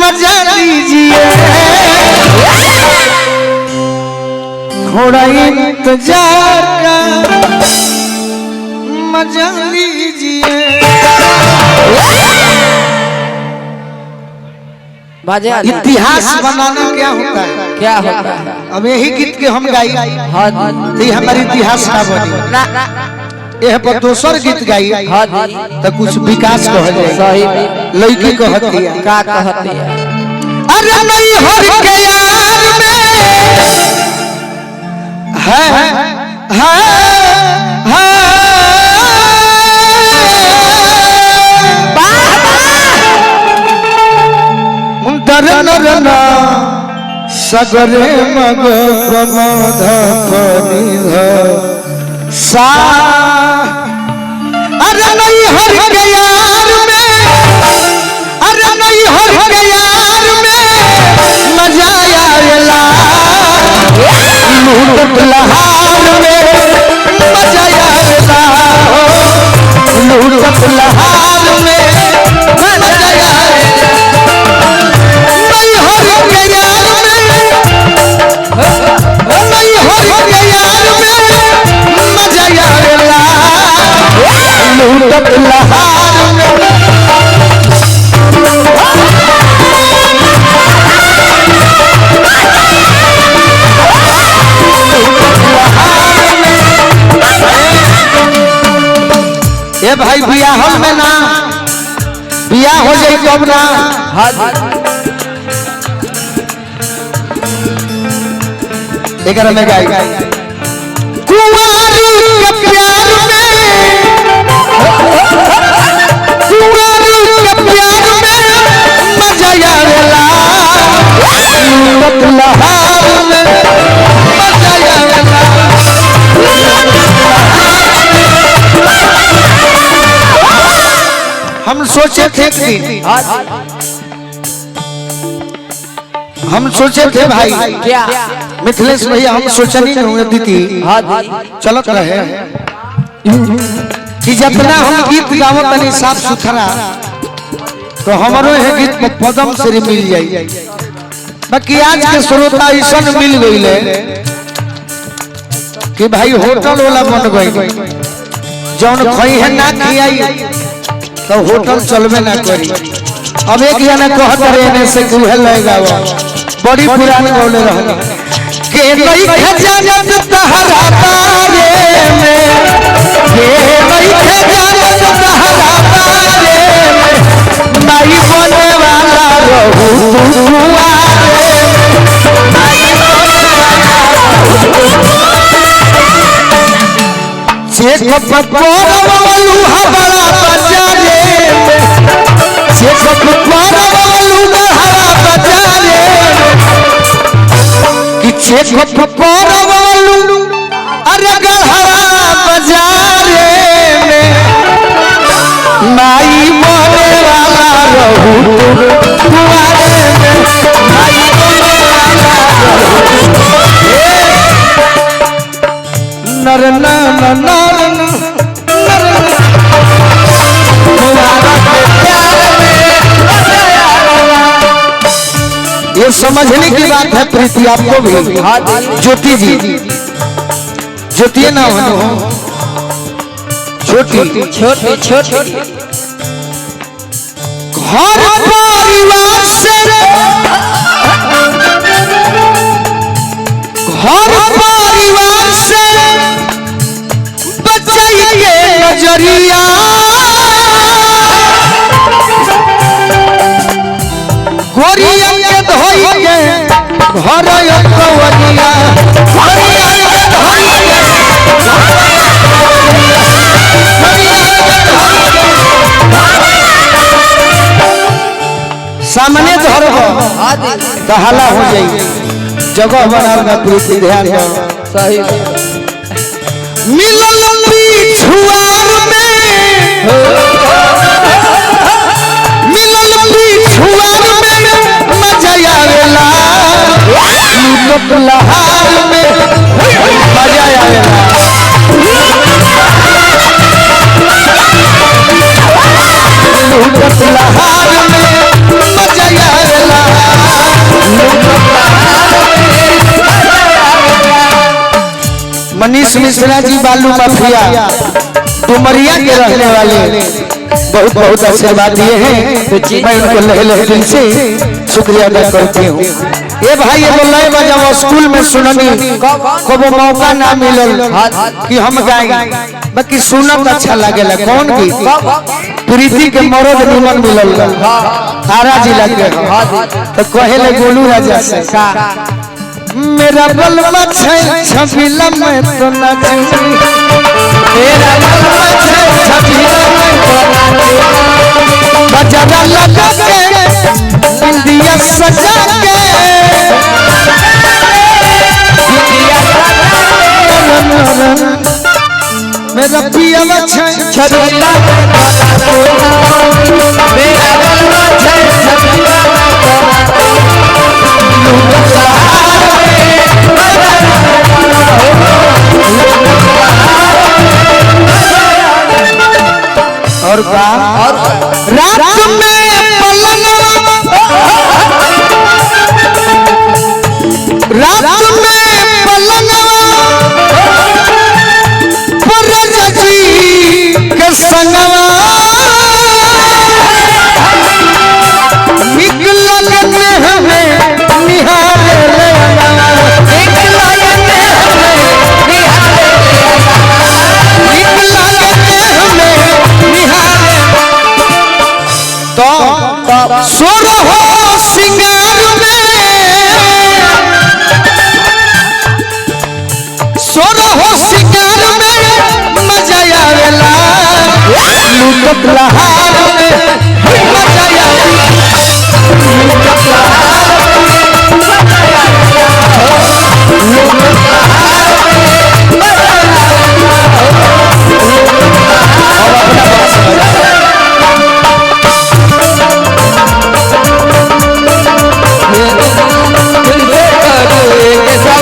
मजा लीजिए, थोड़ा इंतजार का मजा लीजिए। इतिहास बनाना क्या होता है? क्या होता है? अब यही गीत के हम गाई तो हमारे इतिहास का बनी, यह पर दोसर गीत गाई तो कुछ विकास कह जाए। लड़की कहती है का कहती है, अरे नहीं हर के यार में है नरना सगरे मग प्रमोद परिध सा। अरे नहीं हर के यार में, अरे नहीं हर के यार में मजा आवेला, लूट लहार में मजा आवेला, लूट लहार में मजा आवेला। ये भाई बियाह में ना बियाह हो जाए कब ना एक में गाई कुंवारी के प्यार में, कुंवारी के प्यार में मजा आवेला, लूट लहार में मजा आवेला। हम सोचे थे हम सोचे थे भाई क्या मिथिलेश भैया, हम सोचनी नहीं हुए दीदी चलत रहे कि जितना हम गीत गावत तनी साफ सुथरा तो हमारो यह गीत में पदम श्री मिल जाए। बाकी आज के श्रोता ऐसा मिल गई कि भाई होटल वाला बन गई, जौन खई है ना खियाई तो होटल चलबे ना करी। अब एक जना कहत रहे से गुहे लेगा बड़ी पुरानी बोले रहनी के नहीं खजानत तहरा बारे में, के नहीं खजानत तहरा बारे में, माई बोले वाला रहू दुआरे में, माई बोले वाला चेक पकोड़ू हमारा बाजारे में, चेक पकोड़ू हमारा बाजारे कि चेक पकोड़ू अरे गढ़ा बाजारे में, माई बोले वाला रहू दुआरे में, माई बोले वाला नर ये समझने की बात है प्रीति आपको भी। ज्योति जी, ज्योति ना हो छोटी छोटी छोटी घर परिवार से, घर परिवार से बचाइए नजरिया, गोरिया के धोइए घर कवरिया, गोरिया के धोइए सामने धरब तो हल्ला हो जाए, जगह बनाना प्रीति ध्यान सही मिलल पिछुआर में, मिलल पिछुआर में मजा आवेला, लूट लहार में मजा आवेला, लूट लहार में मजा आवेला। मनीष मिश्रा जी बालू माफिया डुमरिया के रहने वाले बहुत बहुत आशीर्वाद दिए हैं। मैं उनको लहे लहे दिल से शुक्रिया अदा करती हूँ। ये भाई एगो लय बजाओ स्कूल में सुननी कबो मौका ना मिलल कि हम गाएं, बाकी सुनत अच्छा लगेला। कौन गीत प्रीति के मरद निमन मिलल आरा जिला के तो कहेले गोलू राजा से मेरा बलवा छबिला में तो नाची, मेरा बलवा छबिला में तो नाची, बजारा लगा के इंडिया सजा के मेरा पियावा छबिला में तो नाची, मेरा बलवा छबिला में तो और रात में पलंगवा परजा जी के संगवा निकलन हमें निहारे सोरो हो सिंगार में, सोरो हो सिंगार में मजा आवेला, लूटत लहार में मजा आवेला, लूटत लहार में मजा आवेला, लूटत लहार में मजा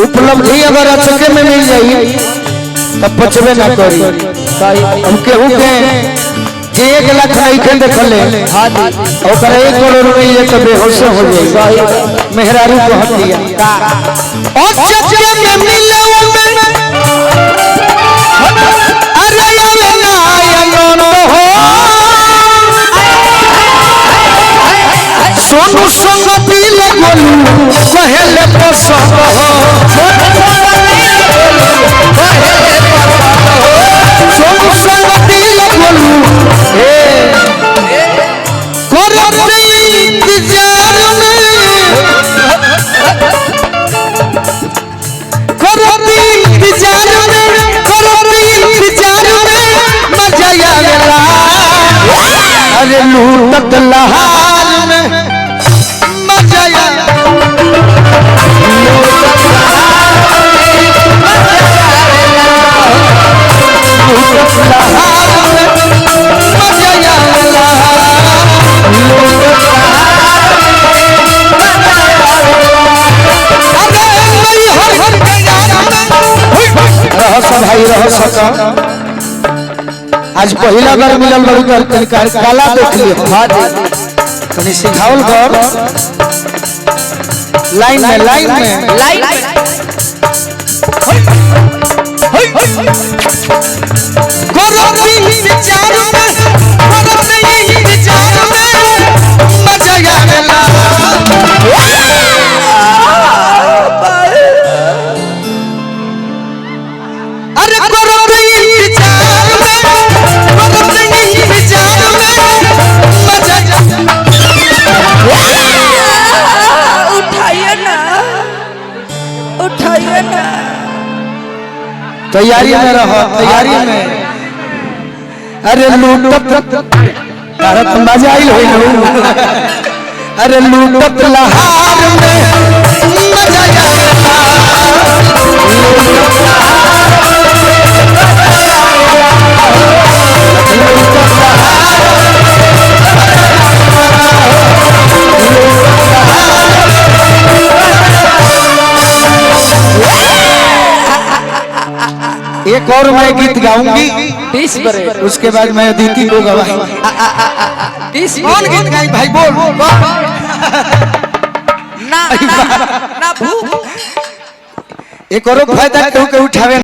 उपलब्धि अगर अचके में मिल जाई तब पचबे ना करी। हम केहू के जे 1 लाख नहीं के देखले ओकर 1 करोड़ रुपया तो बेहोश हो जाई। मेहरारू को हटिया अचके में मिले अरे नायन हो सोनू संग दिल गोलू कहले पसंद हो, सोनू संग दिल गोलू करते इंतजार में, करते इंतजार में, करते इंतजार में मजा आवेला, अरे लूटत लहार में मजा आवेला, भाई रह सका आज पहला बार मिलल बड़ू काला देख लियो तनी सिखावल कर लाइन में तैयारी में रहो, तैयारी में। अरे लूटत तारा तो मजा आई होई अरे लूटत लहार में मजा आया, लूटत लहार एक और मैं गीत गाऊंगी 20 बरे उसके बाद मैं अदिति को गवाई 20 कौन गीत गाई भाई बोल ना ना भूख एक और फायदा क्यों के उठावे